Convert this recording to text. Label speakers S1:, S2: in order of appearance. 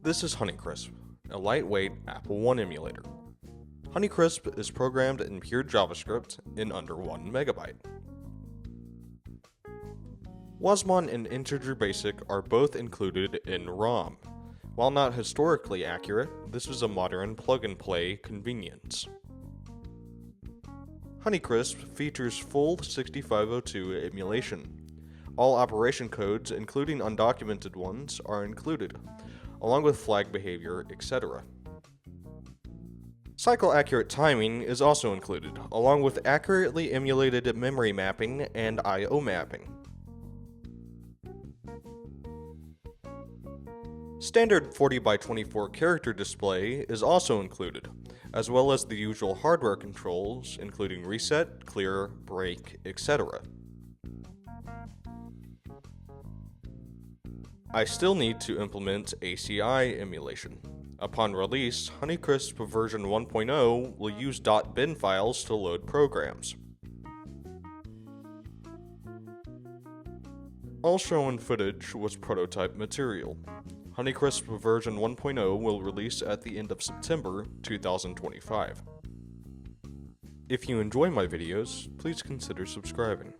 S1: This is HoneyCrisp, a lightweight Apple-1 emulator. HoneyCrisp is programmed in pure JavaScript in under 1 megabyte. Wasmon and Integer Basic are both included in ROM. While not historically accurate, this is a modern plug-and-play convenience. HoneyCrisp features full 6502 emulation. All operation codes, including undocumented ones, are included, along with flag behavior, etc. Cycle-accurate timing is also included, along with accurately emulated memory mapping and I/O mapping. Standard 40x24 character display is also included, as well as the usual hardware controls, including reset, clear, break, etc. I still need to implement ACI emulation. Upon release, HoneyCrisp version 1.0 will use .bin files to load programs. All shown footage was prototype material. HoneyCrisp version 1.0 will release at the end of September 2025. If you enjoy my videos, please consider subscribing.